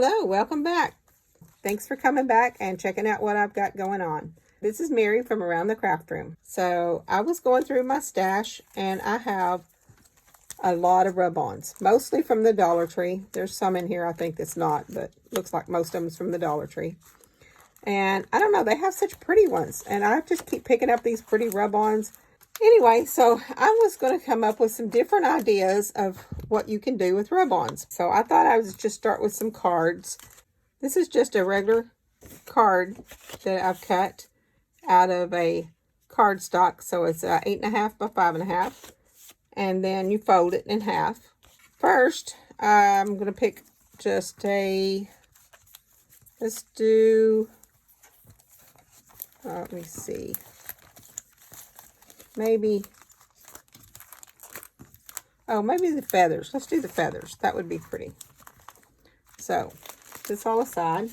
Hello, welcome back. Thanks for coming back and checking out what I've got going on. This is Mary from Around the Craft Room. So I was going through my stash and I have a lot of rub-ons, mostly from the Dollar Tree. There's some in here I think that's not, but looks like most of them is from the Dollar Tree. And I don't know, they have such pretty ones. And I just keep picking up these pretty rub-ons. Anyway, so I was going to come up with some different ideas of what you can do with rub-ons. So I thought I would just start with some cards. This is just a regular card that I've cut out of a cardstock. So it's 8.5 by 5.5. And then you fold it in half. First, I'm going to pick just let's do, let me see. Maybe the feathers. Let's do the feathers. That would be pretty. So, this all aside.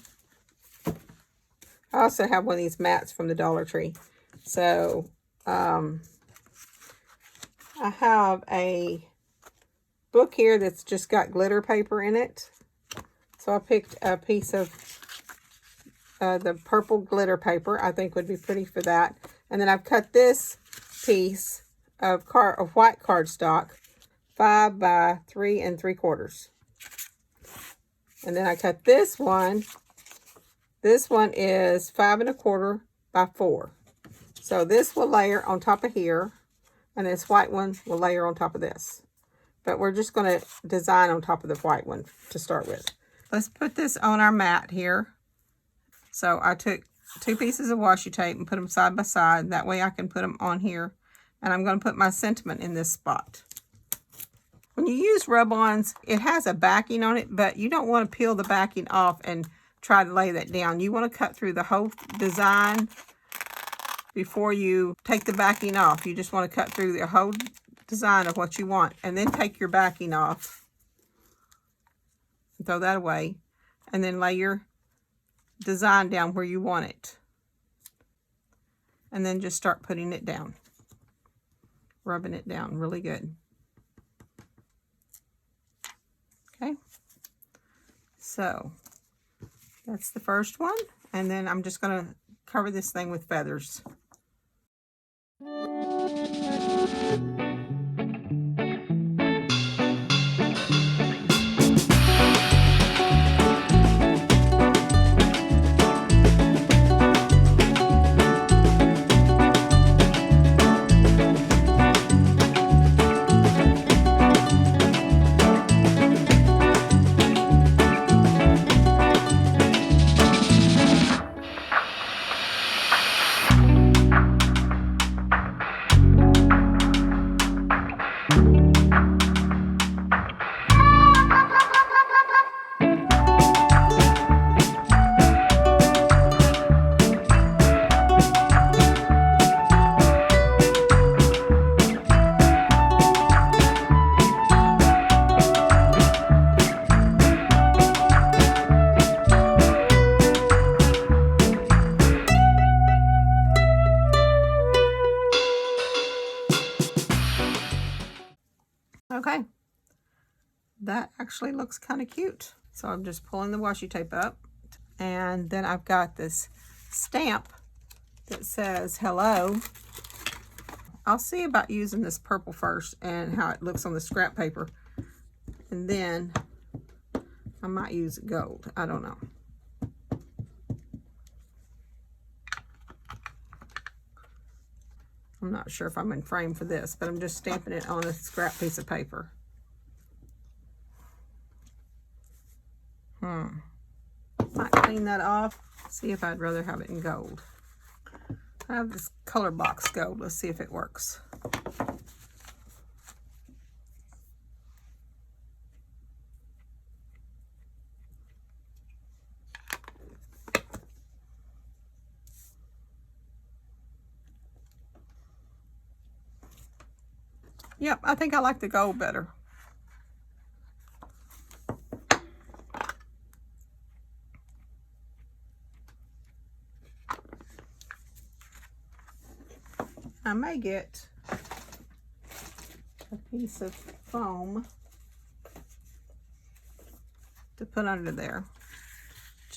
I also have one of these mats from the Dollar Tree. So, I have a book here that's just got glitter paper in it. So, I picked a piece of the purple glitter paper. I think would be pretty for that. And then I've cut this piece of white cardstock, 5 by 3 3/4. And then I cut this one. This one is 5 1/4 by 4. So this will layer on top of here, and this white one will layer on top of this. But we're just going to design on top of the white one to start with. Let's put this on our mat here. So I took 2 pieces of washi tape and put them side by side. That way I can put them on here. And I'm going to put my sentiment in this spot. When you use rub-ons, it has a backing on it, but you don't want to peel the backing off and try to lay that down. You want to cut through the whole design before you take the backing off. You just want to cut through the whole design of what you want. And then take your backing off. Throw that away. And then lay your design down where you want it. And then just start putting it down. Rubbing it down really good. Okay. So, that's the first one. And then I'm just going to cover this thing with feathers. Okay, that actually looks kind of cute. So I'm just pulling the washi tape up, and then I've got this stamp that says hello. I'll see about using this purple first and how it looks on the scrap paper, and then I might use gold. I don't know. I'm not sure if I'm in frame for this, but I'm just stamping it on a scrap piece of paper. Might clean that off. See if I'd rather have it in gold. I have this color box gold. Let's see if it works. Yep, I think I like the gold better. I may get a piece of foam to put under there.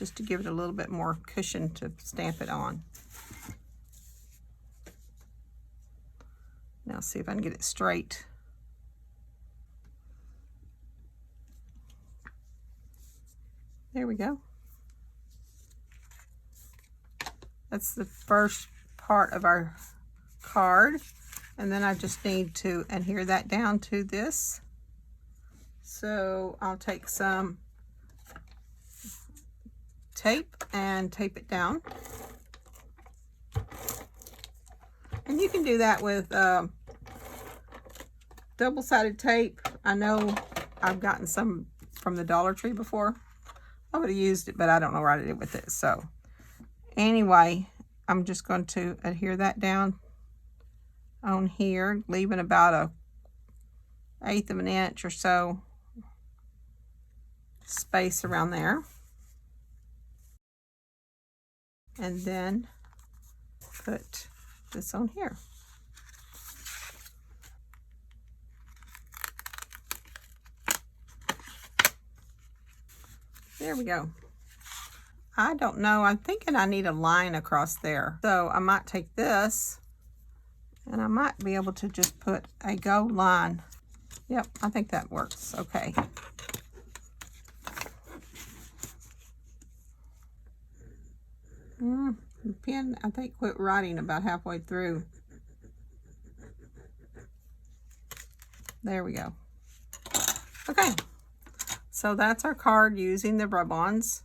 just to give it a little bit more cushion to stamp it on. Now see if I can get it straight. There we go. That's the first part of our card. And then I just need to adhere that down to this. So I'll take some tape and tape it down. And you can do that with double-sided tape. I know I've gotten some from the Dollar Tree before. I would have used it, but I don't know what I did with it. So anyway, I'm just going to adhere that down on here, leaving about 1/8 of an inch or so space around there. And then put this on here. There we go. I don't know, I'm thinking I need a line across there. So I might take this and I might be able to just put a go line. Yep, I think that works. Okay. The pen, I think, quit writing about halfway through. There we go. Okay. So that's our card using the rub-ons.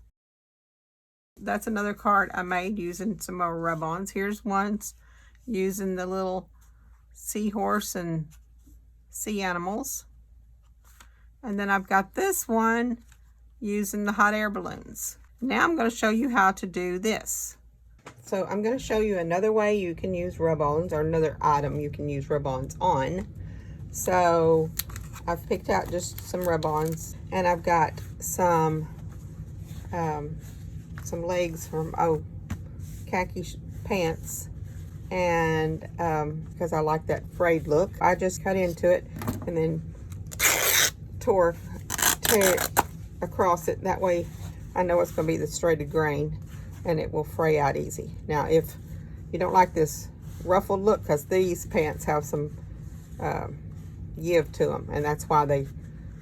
That's another card I made using some more rub-ons. Here's one using the little seahorse and sea animals. And then I've got this one using the hot air balloons. Now I'm going to show you how to do this. So I'm going to show you another way you can use rub-ons, or another item you can use rub-ons on. So I've picked out just some rub-ons, and I've got some legs from khaki pants, and because I like that frayed look, I just cut into it and then tear it across it. That way I know it's going to be the straighted grain and it will fray out easy. Now if you don't like this ruffled look, because these pants have some give to them, and that's why they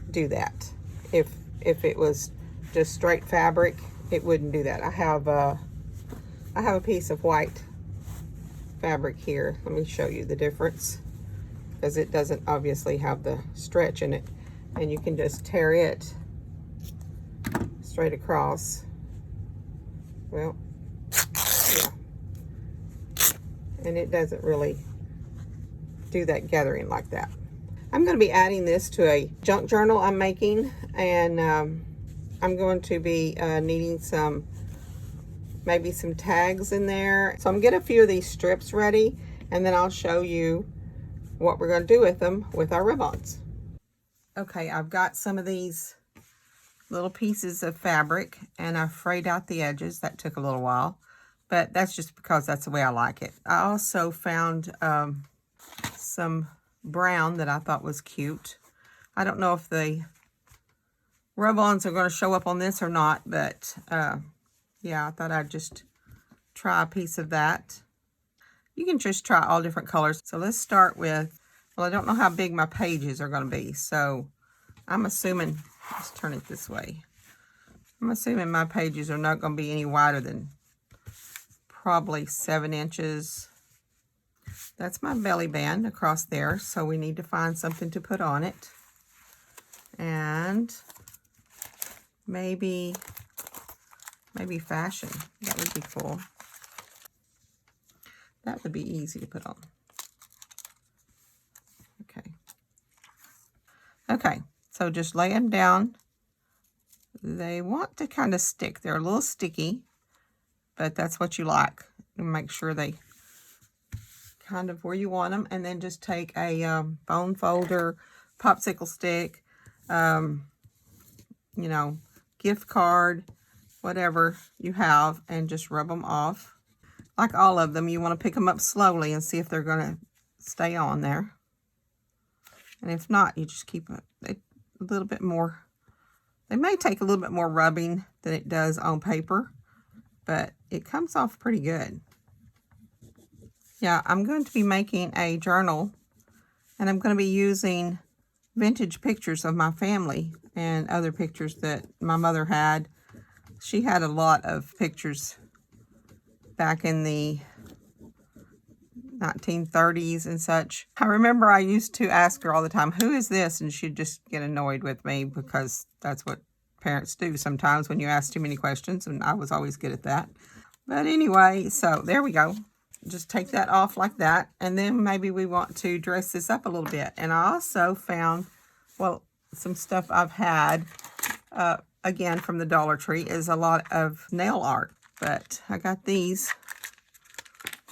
do that. If it was just straight fabric, it wouldn't do that. I have a piece of white fabric here. Let me show you the difference, because it doesn't obviously have the stretch in it, and you can just tear it straight across. Well, yeah, and it doesn't really do that gathering like that. I'm going to be adding this to a junk journal I'm making, and I'm going to be needing maybe some tags in there. So I'm going to get a few of these strips ready, and then I'll show you what we're going to do with them with our rub-ons. Okay, I've got some of these little pieces of fabric, and I frayed out the edges. That took a little while, but that's just because that's the way I like it. I also found some brown that I thought was cute. I don't know if the rub-ons are going to show up on this or not, but yeah, I thought I'd just try a piece of that. You can just try all different colors. So let's start with, well, I don't know how big my pages are going to be, so I'm assuming, let's turn it this way. I'm assuming my pages are not going to be any wider than probably 7 inches. That's my belly band across there, so we need to find something to put on it. And maybe fashion. That would be cool. That would be easy to put on. Okay, so just lay them down. They want to kind of stick. They're a little sticky, but that's what you like. And make sure they kind of where you want them, and then just take a bone folder, popsicle stick, you know, gift card, whatever you have, and just rub them off. Like all of them, you want to pick them up slowly and see if they're going to stay on there. And if not, you just keep a little bit more. It may take a little bit more rubbing than it does on paper, but it comes off pretty good. Yeah, I'm going to be making a journal, and I'm going to be using vintage pictures of my family and other pictures that my mother had. She had a lot of pictures back in the 1930s and such. I remember I used to ask her all the time, who is this? And she'd just get annoyed with me, because that's what parents do sometimes when you ask too many questions, and I was always good at that. But anyway, so there we go. Just take that off like that, and then maybe we want to dress this up a little bit. And I also found, well, some stuff I've had, again, from the Dollar Tree, is a lot of nail art. But I got these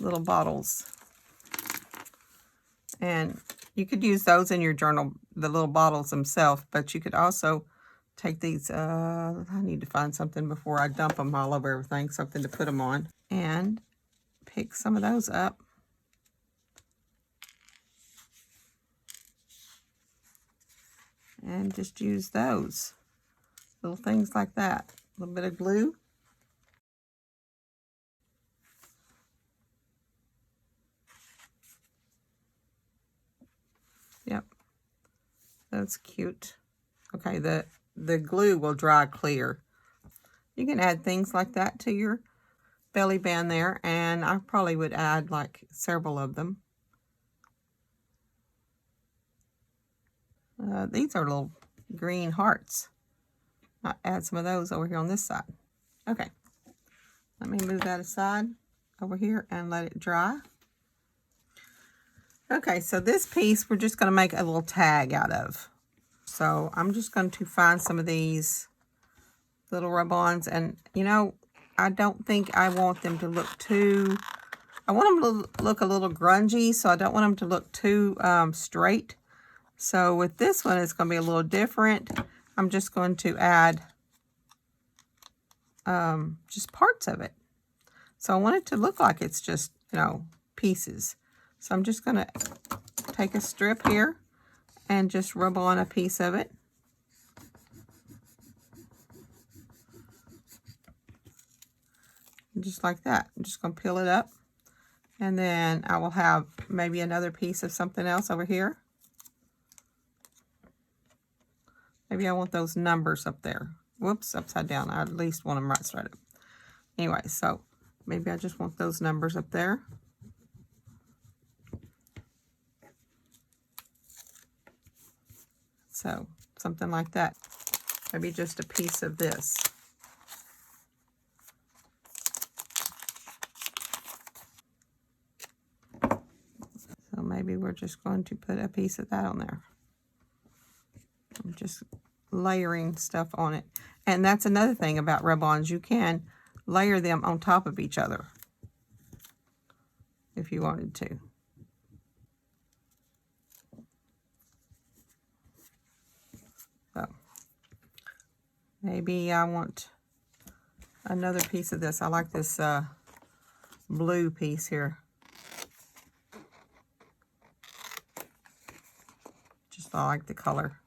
little bottles, and you could use those in your journal, the little bottles themselves, but you could also take these, I need to find something before I dump them all over everything, something to put them on, and pick some of those up. And just use those little things like that. A little bit of glue. Yep, that's cute. Okay, the glue will dry clear. You can add things like that to your belly band there, and I probably would add like several of them. These are little green hearts. I'll add some of those over here on this side. Okay, let me move that aside over here and let it dry. Okay, so this piece we're just going to make a little tag out of. So I'm just going to find some of these little rub-ons, and you know, I don't think I want them to look too, I want them to look a little grungy, so I don't want them to look too straight. So with this one, it's going to be a little different. I'm just going to add just parts of it. So I want it to look like it's just, you know, pieces. So I'm just going to take a strip here and just rub on a piece of it. Just like that. I'm just going to peel it up. And then I will have maybe another piece of something else over here. Maybe I want those numbers up there. Whoops, upside down. I at least want them right straight up. Anyway, so maybe I just want those numbers up there. So something like that. Maybe just a piece of this. So maybe we're just going to put a piece of that on there. I'm just layering stuff on it. And that's another thing about rub-ons. You can layer them on top of each other if you wanted to. So maybe I want another piece of this. I like this blue piece here. Just I like the color.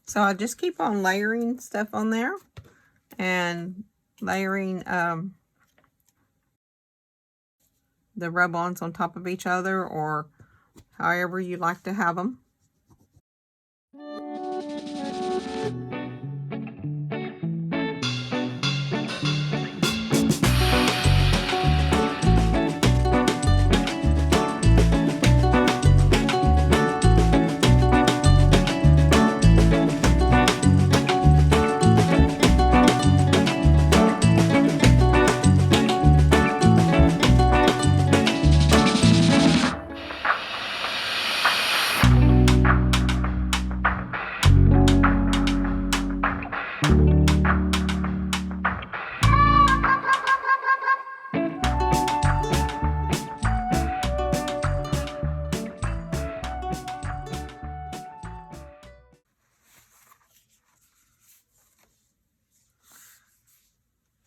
So I just keep on layering stuff on there and layering the rub-ons on top of each other, or however you like to have them.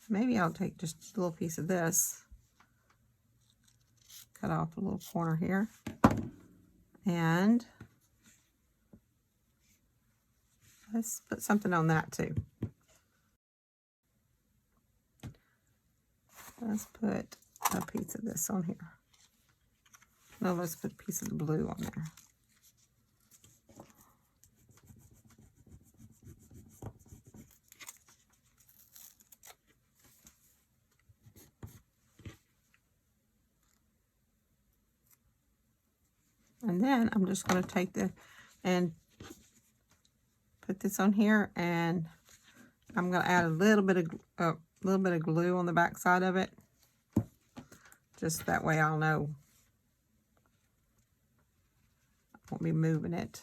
maybe I'll take just a little piece of this, cut off a little corner here, and let's put something on that too. Let's put a piece of this on here. No, let's put a piece of the blue on there. And then I'm just going to take and put this on here, and I'm going to add a little bit of glue on the back side of it. Just that way I'll know I won't be moving it.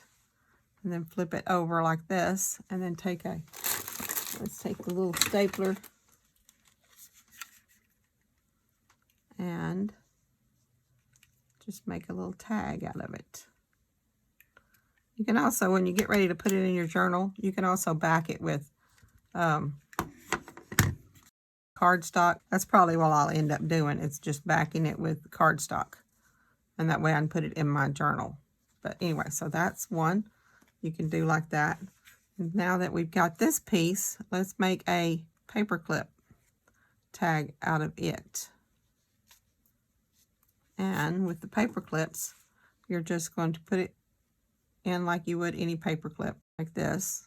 And then flip it over like this, and then let's take the little stapler and just make a little tag out of it. You can also, when you get ready to put it in your journal, you can also back it with cardstock. That's probably what I'll end up doing. It's just backing it with cardstock. And that way I can put it in my journal. But anyway, so that's one you can do like that. And now that we've got this piece, let's make a paper clip tag out of it. And with the paper clips, you're just going to put it in like you would any paper clip, like this.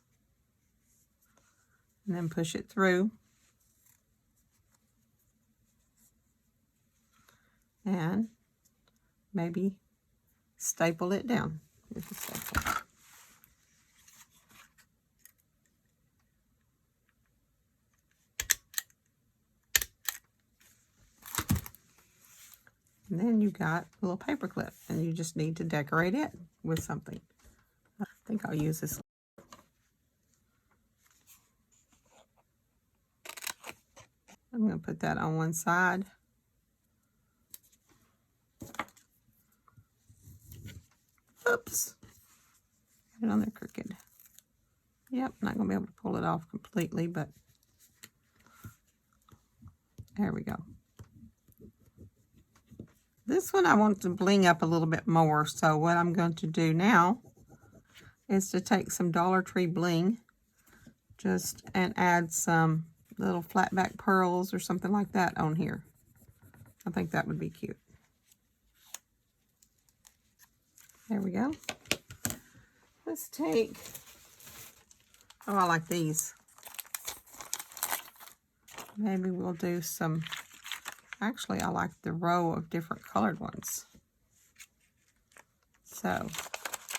And then push it through. And maybe staple it down with the staple. And then you got a little paper clip, and you just need to decorate it with something. I think I'll use this. I'm going to put that on one side. Oops. Get it on there crooked. Yep, not going to be able to pull it off completely, but there we go. This one I want to bling up a little bit more, so what I'm going to do now is to take some Dollar Tree bling and add some little flat back pearls or something like that on here. I think that would be cute. There we go. Let's take, oh, I like these. Maybe we'll do some, actually I like the row of different colored ones. So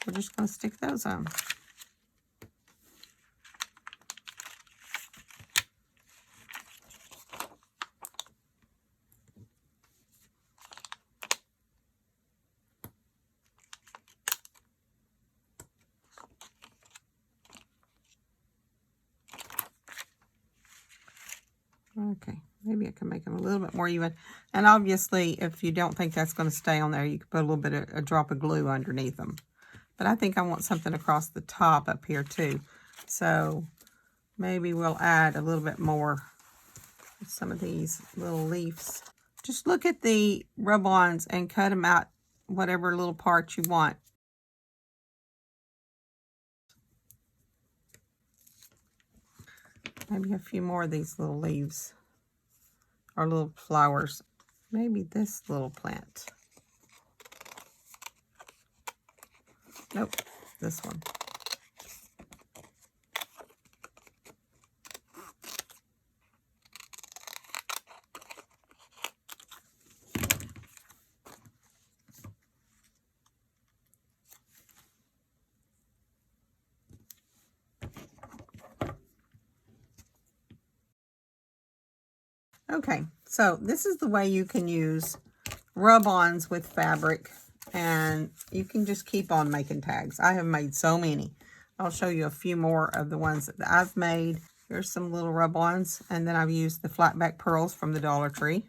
we're just going to stick those on. Okay, maybe I can make them a little bit more even. And obviously, if you don't think that's going to stay on there, you can put a little bit of a drop of glue underneath them. But I think I want something across the top up here too. So maybe we'll add a little bit more of some of these little leaves. Just look at the rub-ons and cut them out whatever little parts you want. Maybe a few more of these little leaves or little flowers. Maybe this little plant. Nope, this one. Okay, so this is the way you can use rub-ons with fabric, and you can just keep on making tags. I have made so many. I'll show you a few more of the ones that I've made. Here's some little rub-ons, and then I've used the flat back pearls from the Dollar Tree.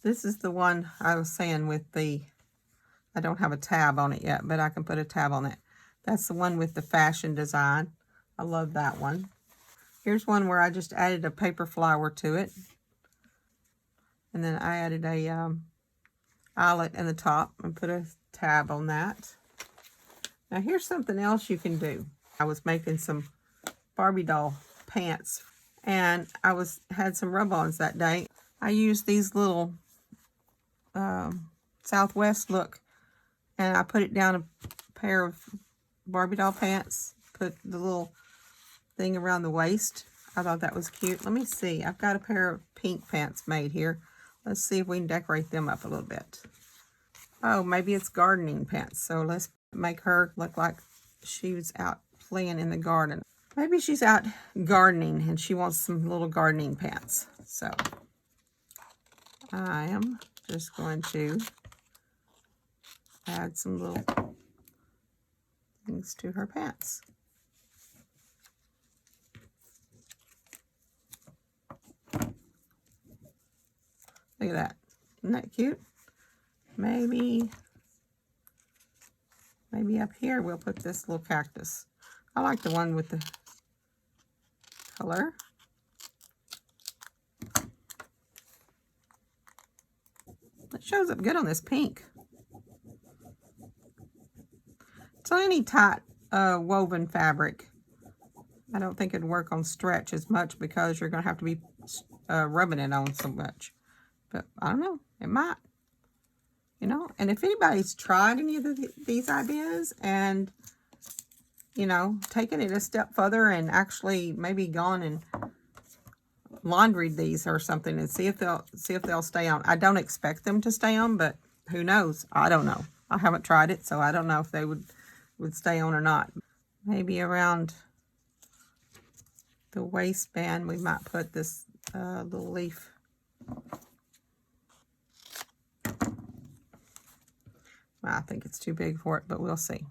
This is the one I was saying with the, I don't have a tab on it yet, but I can put a tab on it. That's the one with the fashion design. I love that one. Here's one where I just added a paper flower to it. And then I added a eyelet in the top and put a tab on that. Now here's something else you can do. I was making some Barbie doll pants, and I had some rub-ons that day. I used these little Southwest look, and I put it down a pair of Barbie doll pants, put the little thing around the waist. I thought that was cute. Let me see. I've got a pair of pink pants made here. Let's see if we can decorate them up a little bit. Oh, maybe it's gardening pants. So let's make her look like she was out playing in the garden. Maybe she's out gardening and she wants some little gardening pants. So I am just going to add some little things to her pants. Look at that. Isn't that cute? Maybe up here we'll put this little cactus. I like the one with the color. It shows up good on this pink. So any tight woven fabric, I don't think it'd work on stretch as much because you're going to have to be rubbing it on so much. But I don't know, it might. You know, and if anybody's tried any of these ideas and, you know, taken it a step further and actually maybe gone and laundried these or something and see if they'll stay on. I don't expect them to stay on, but who knows? I don't know. I haven't tried it, so I don't know if they would stay on or not. Maybe around the waistband we might put this little leaf. I think it's too big for it, but we'll see.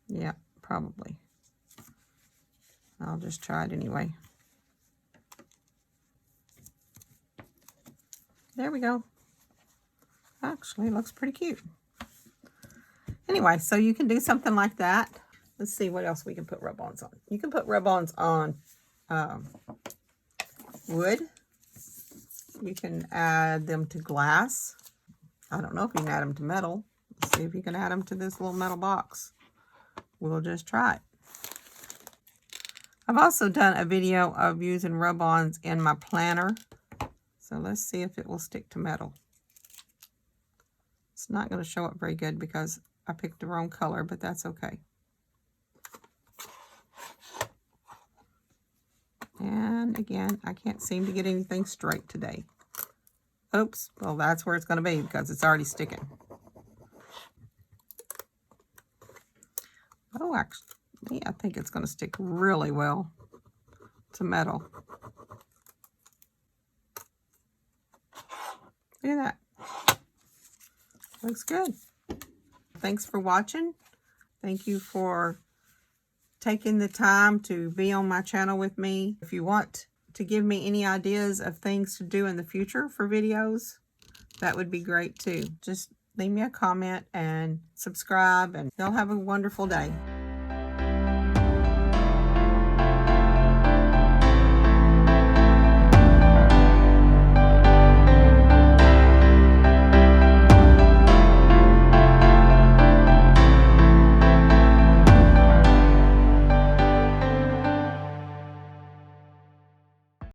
Yeah, probably. I'll just try it anyway. There we go. Actually, it looks pretty cute. Anyway, so you can do something like that. Let's see what else we can put rub-ons on. You can put rub-ons on wood. You can add them to glass. I don't know if you can add them to metal. Let's see if you can add them to this little metal box. We'll just try it. I've also done a video of using rub-ons in my planner. So let's see if it will stick to metal. It's not going to show up very good because I picked the wrong color, but that's okay. And again, I can't seem to get anything straight today. Oops, well that's where it's going to be because it's already sticking. Oh, actually, I think it's going to stick really well to metal. Look at that. Looks good. Thanks for watching. Thank you for taking the time to be on my channel with me. If you want to give me any ideas of things to do in the future for videos, that would be great too. Just leave me a comment and subscribe, and y'all have a wonderful day.